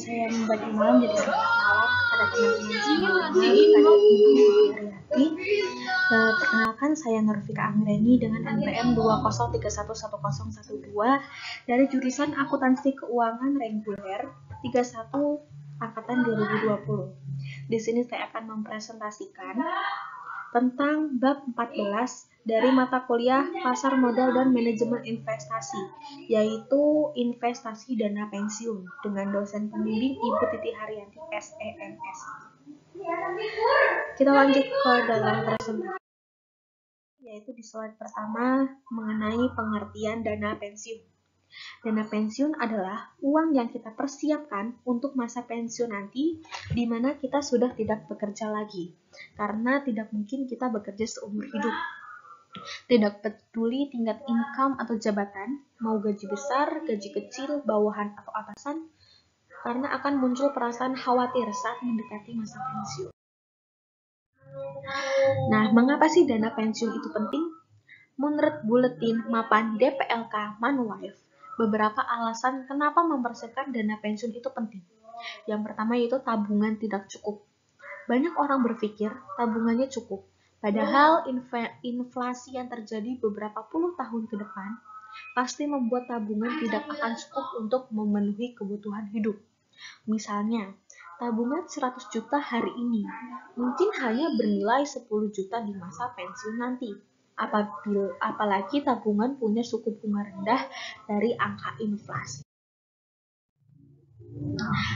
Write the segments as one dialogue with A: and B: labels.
A: saya membagi malam jadi selamat malam kepada teman-teman semua, kepada Ibu Heriati. Perkenalkan, saya Nurfika Anggreni dengan NPM 203110012 dari jurusan Akuntansi Keuangan Reguler 31 Angkatan 2020. Di sini saya akan mempresentasikan tentang bab 14 dari mata kuliah Pasar Modal dan Manajemen Investasi, yaitu investasi dana pensiun dengan dosen pembimbing Ibu Titi Haryanti SEMS. Kita lanjut ke dalam presentasi, yaitu di slide pertama mengenai pengertian dana pensiun. Dana pensiun adalah uang yang kita persiapkan untuk masa pensiun nanti, di mana kita sudah tidak bekerja lagi, karena tidak mungkin kita bekerja seumur hidup. Tidak peduli tingkat income atau jabatan, mau gaji besar, gaji kecil, bawahan atau atasan, karena akan muncul perasaan khawatir saat mendekati masa pensiun. Nah, mengapa sih dana pensiun itu penting? Menurut Buletin Mapan DPLK Manulife, beberapa alasan kenapa mempersiapkan dana pensiun itu penting. Yang pertama yaitu tabungan tidak cukup. Banyak orang berpikir tabungannya cukup, padahal inflasi yang terjadi beberapa puluh tahun ke depan pasti membuat tabungan tidak akan cukup untuk memenuhi kebutuhan hidup. Misalnya, tabungan 100 juta hari ini mungkin hanya bernilai 10 juta di masa pensiun nanti. Apalagi tabungan punya suku bunga rendah dari angka inflasi.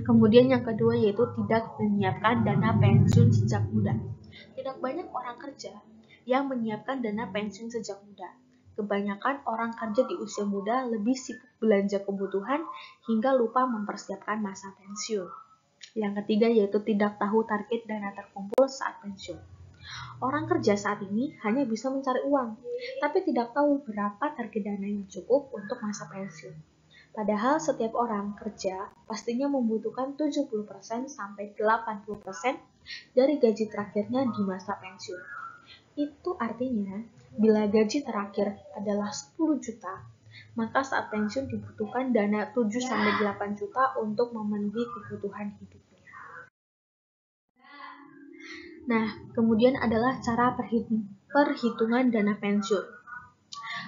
A: Kemudian yang kedua yaitu tidak menyiapkan dana pensiun sejak muda. Tidak banyak orang kerja yang menyiapkan dana pensiun sejak muda. Kebanyakan orang kerja di usia muda lebih sibuk belanja kebutuhan hingga lupa mempersiapkan masa pensiun. Yang ketiga yaitu tidak tahu target dana terkumpul saat pensiun. Orang kerja saat ini hanya bisa mencari uang, tapi tidak tahu berapa target dana yang cukup untuk masa pensiun. Padahal setiap orang kerja pastinya membutuhkan 70% sampai 80% dari gaji terakhirnya di masa pensiun. Itu artinya, bila gaji terakhir adalah 10 juta, maka saat pensiun dibutuhkan dana 7-8 juta untuk memenuhi kebutuhan hidupnya. Nah, kemudian adalah cara perhitungan dana pensiun.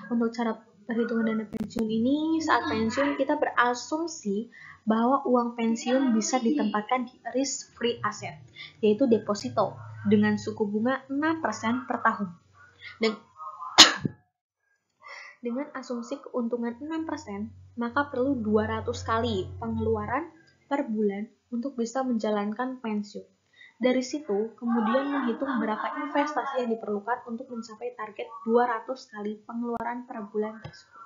A: Untuk cara perhitungan dana pensiun ini, saat pensiun kita berasumsi bahwa uang pensiun bisa ditempatkan di risk-free asset, yaitu deposito, dengan suku bunga 6% per tahun. Dengan asumsi keuntungan 6%, maka perlu 200 kali pengeluaran per bulan untuk bisa menjalankan pensiun. Dari situ, kemudian menghitung berapa investasi yang diperlukan untuk mencapai target 200 kali pengeluaran per bulan tersebut.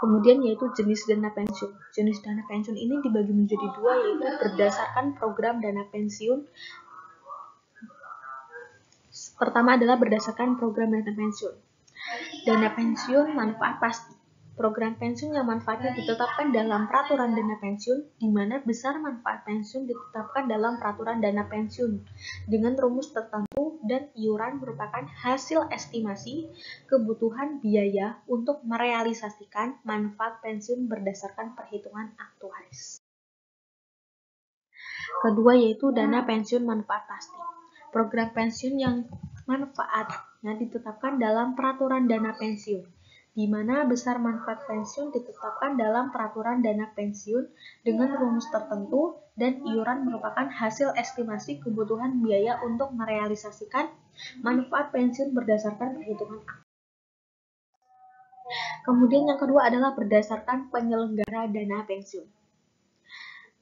A: Kemudian yaitu jenis dana pensiun. Jenis dana pensiun ini dibagi menjadi dua, yaitu berdasarkan program dana pensiun. Pertama adalah berdasarkan program dana pensiun. Dana pensiun manfaat pasti. Program pensiun yang manfaatnya ditetapkan dalam peraturan dana pensiun, di mana besar manfaat pensiun ditetapkan dalam peraturan dana pensiun dengan rumus tertentu dan iuran merupakan hasil estimasi kebutuhan biaya untuk merealisasikan manfaat pensiun berdasarkan perhitungan aktuaris. Kedua yaitu dana pensiun manfaat pasti. Program pensiun yang manfaatnya ditetapkan dalam peraturan dana pensiun, di mana besar manfaat pensiun ditetapkan dalam peraturan dana pensiun dengan rumus tertentu dan iuran merupakan hasil estimasi kebutuhan biaya untuk merealisasikan manfaat pensiun berdasarkan perhitungan aktuaris. Kemudian yang kedua adalah berdasarkan penyelenggara dana pensiun.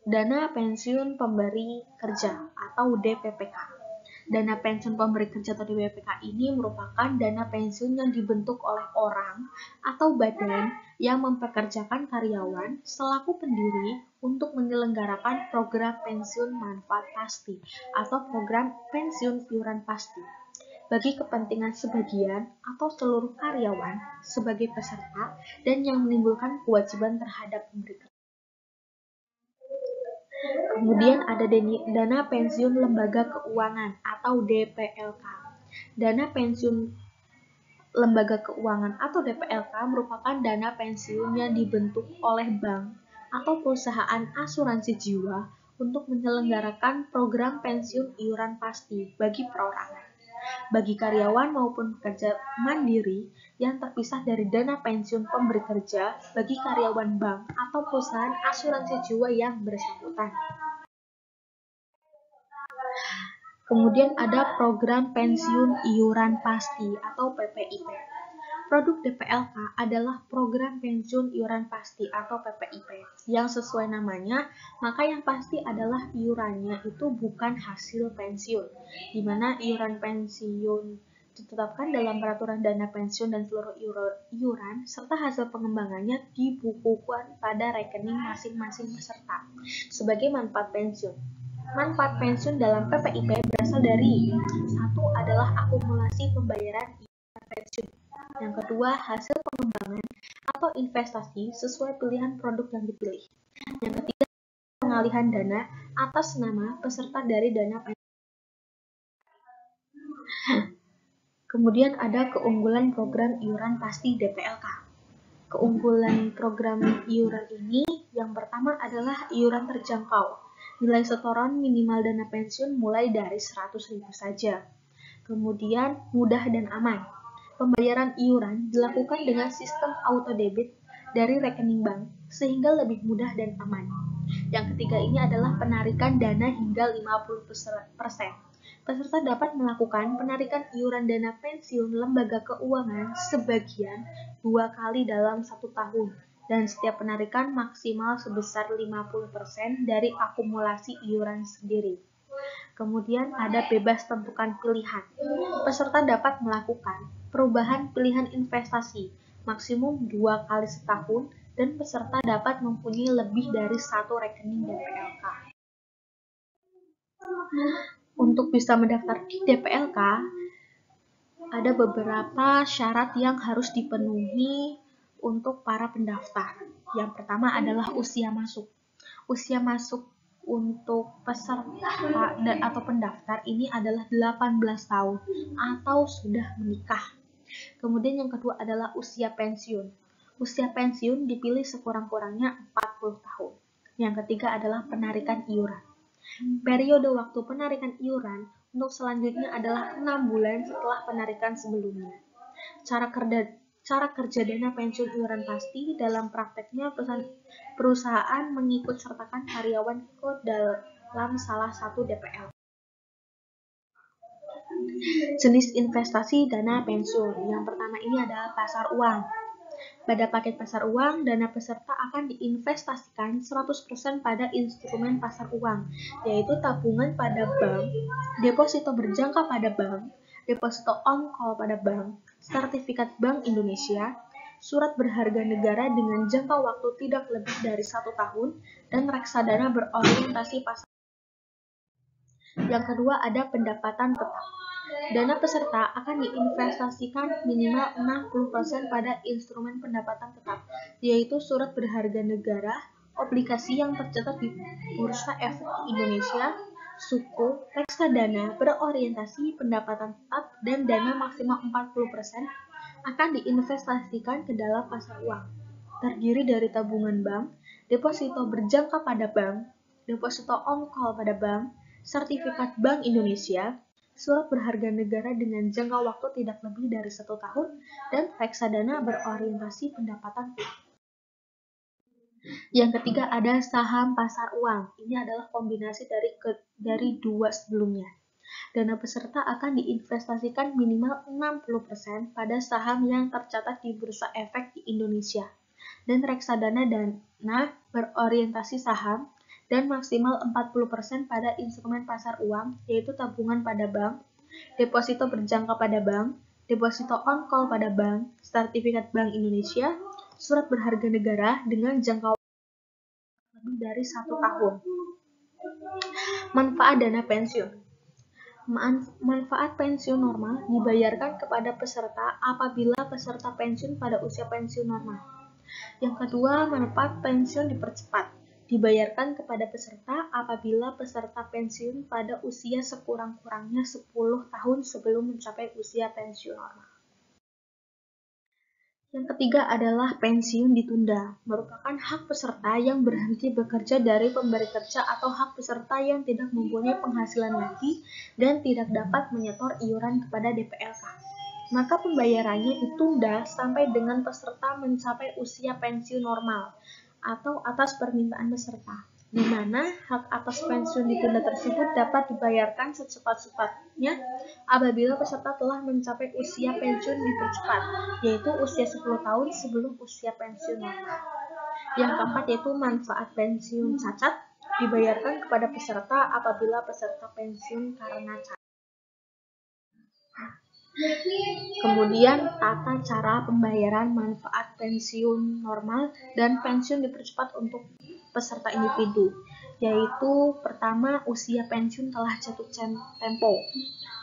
A: Dana pensiun pemberi kerja atau DPPK. Dana pensiun pemberi kerja atau DPPK ini merupakan dana pensiun yang dibentuk oleh orang atau badan yang mempekerjakan karyawan selaku pendiri untuk menyelenggarakan program pensiun manfaat pasti atau program pensiun iuran pasti bagi kepentingan sebagian atau seluruh karyawan sebagai peserta dan yang menimbulkan kewajiban terhadap pemberi kerja. Kemudian ada dana pensiun lembaga keuangan atau DPLK. Dana pensiun lembaga keuangan atau DPLK merupakan dana pensiun yang dibentuk oleh bank atau perusahaan asuransi jiwa untuk menyelenggarakan program pensiun iuran pasti bagi perorangan, bagi karyawan maupun pekerja mandiri yang terpisah dari dana pensiun pemberi kerja bagi karyawan bank atau perusahaan asuransi jiwa yang bersangkutan. Kemudian ada program pensiun iuran pasti atau PPIP. Produk DPLK adalah program pensiun iuran pasti atau PPIP yang sesuai namanya, maka yang pasti adalah iurannya itu bukan hasil pensiun, di mana iuran pensiun ditetapkan dalam peraturan dana pensiun dan seluruh iuran serta hasil pengembangannya dibukukan pada rekening masing-masing peserta sebagai manfaat pensiun. Manfaat pensiun dalam PPIP berasal dari satu adalah akumulasi pembayaran iuran pensiun. Yang kedua, hasil pengembangan atau investasi sesuai pilihan produk yang dipilih. Yang ketiga, pengalihan dana atas nama peserta dari dana pensiun. Kemudian ada keunggulan program iuran pasti DPLK. Keunggulan program iuran ini yang pertama adalah iuran terjangkau. Nilai setoran minimal dana pensiun mulai dari 100.000 saja. Kemudian mudah dan aman. Pembayaran iuran dilakukan dengan sistem auto debit dari rekening bank sehingga lebih mudah dan aman. Yang ketiga ini adalah penarikan dana hingga 50%. Peserta dapat melakukan penarikan iuran dana pensiun lembaga keuangan sebagian 2 kali dalam 1 tahun dan setiap penarikan maksimal sebesar 50% dari akumulasi iuran sendiri. Kemudian ada bebas tentukan pilihan. Peserta dapat melakukan perubahan pilihan investasi maksimum 2 kali setahun dan peserta dapat mempunyai lebih dari 1 rekening DPLK. Untuk bisa mendaftar di DPLK, ada beberapa syarat yang harus dipenuhi untuk para pendaftar. Yang pertama adalah usia masuk. Usia masuk untuk peserta atau pendaftar ini adalah 18 tahun atau sudah menikah. Kemudian yang kedua adalah usia pensiun. Usia pensiun dipilih sekurang-kurangnya 40 tahun. Yang ketiga adalah penarikan iuran. Periode waktu penarikan iuran untuk selanjutnya adalah 6 bulan setelah penarikan sebelumnya. Cara kerja dana pensiun iuran pasti dalam prakteknya perusahaan mengikut sertakan karyawan ke dalam salah satu DPL. Jenis investasi dana pensiun. Yang pertama ini adalah pasar uang. Pada paket pasar uang, dana peserta akan diinvestasikan 100% pada instrumen pasar uang, yaitu tabungan pada bank, deposito berjangka pada bank, deposito on-call pada bank, sertifikat Bank Indonesia, surat berharga negara dengan jangka waktu tidak lebih dari 1 tahun, dan reksadana berorientasi pasar. Yang kedua ada pendapatan tetap. Dana peserta akan diinvestasikan minimal 60% pada instrumen pendapatan tetap, yaitu surat berharga negara, obligasi yang tercatat di Bursa Efek Indonesia, suku, reksadana berorientasi pendapatan tetap, dan dana maksimal 40% akan diinvestasikan ke dalam pasar uang. Terdiri dari tabungan bank, deposito berjangka pada bank, deposito on-call pada bank, sertifikat Bank Indonesia, surat berharga negara dengan jangka waktu tidak lebih dari 1 tahun, dan reksadana berorientasi pendapatan tetap. Yang ketiga ada saham pasar uang. Ini adalah kombinasi dari dua sebelumnya. Dana peserta akan diinvestasikan minimal 60% pada saham yang tercatat di Bursa Efek di Indonesia, dan reksadana dana berorientasi saham, dan maksimal 40% pada instrumen pasar uang, yaitu tabungan pada bank, deposito berjangka pada bank, deposito on-call pada bank, sertifikat Bank Indonesia, surat berharga negara dengan jangka lebih dari 1 tahun. Manfaat dana pensiun. Manfaat pensiun normal dibayarkan kepada peserta apabila peserta pensiun pada usia pensiun normal. Yang kedua, manfaat pensiun dipercepat. Dibayarkan kepada peserta apabila peserta pensiun pada usia sekurang-kurangnya 10 tahun sebelum mencapai usia pensiun normal. Yang ketiga adalah pensiun ditunda, merupakan hak peserta yang berhenti bekerja dari pemberi kerja atau hak peserta yang tidak mempunyai penghasilan lagi dan tidak dapat menyetor iuran kepada DPLK. Maka pembayarannya ditunda sampai dengan peserta mencapai usia pensiun normal atau atas permintaan peserta, di mana hak atas pensiun ditunda tersebut dapat dibayarkan secepat-cepatnya apabila peserta telah mencapai usia pensiun dipercepat, yaitu usia 10 tahun sebelum usia pensiun normal. Yang keempat yaitu manfaat pensiun cacat dibayarkan kepada peserta apabila peserta pensiun karena cacat. Kemudian tata cara pembayaran manfaat pensiun normal dan pensiun dipercepat untuk peserta individu, yaitu pertama usia pensiun telah jatuh tempo.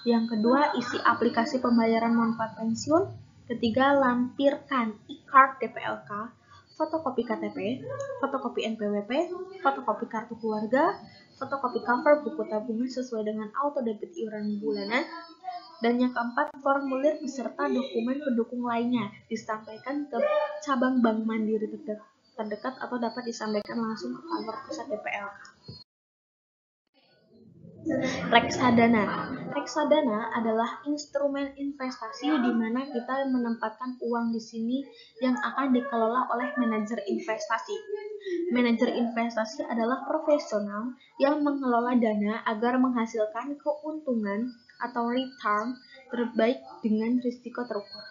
A: Yang kedua, isi aplikasi pembayaran manfaat pensiun. Ketiga, lampirkan e-card DPLK, fotokopi KTP, fotokopi NPWP, fotokopi kartu keluarga, fotokopi cover buku tabungan sesuai dengan auto debit iuran bulanan. Dan yang keempat, formulir beserta dokumen pendukung lainnya disampaikan ke cabang Bank Mandiri terdekat atau dapat disampaikan langsung ke kantor pusat DPLK. Reksadana. Reksadana adalah instrumen investasi di mana kita menempatkan uang di sini yang akan dikelola oleh manajer investasi. Manajer investasi adalah profesional yang mengelola dana agar menghasilkan keuntungan atau return terbaik dengan risiko terukur.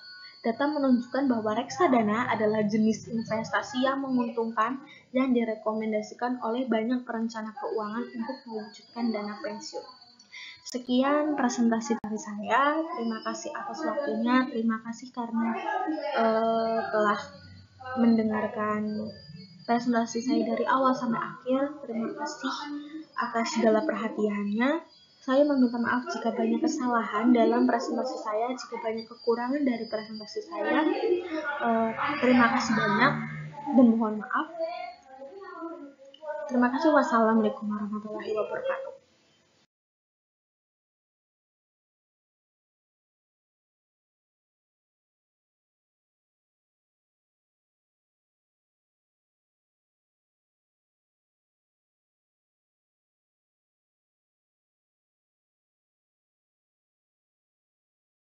A: Data menunjukkan bahwa reksadana adalah jenis investasi yang menguntungkan yang direkomendasikan oleh banyak perencana keuangan untuk mewujudkan dana pensiun. Sekian presentasi dari saya. Terima kasih atas waktunya. Terima kasih karena telah mendengarkan presentasi saya dari awal sampai akhir. Terima kasih atas segala perhatiannya. Saya meminta maaf jika banyak kesalahan dalam presentasi saya, jika banyak kekurangan dari presentasi saya. Terima kasih banyak dan mohon maaf. Terima kasih. Wassalamualaikum warahmatullahi wabarakatuh.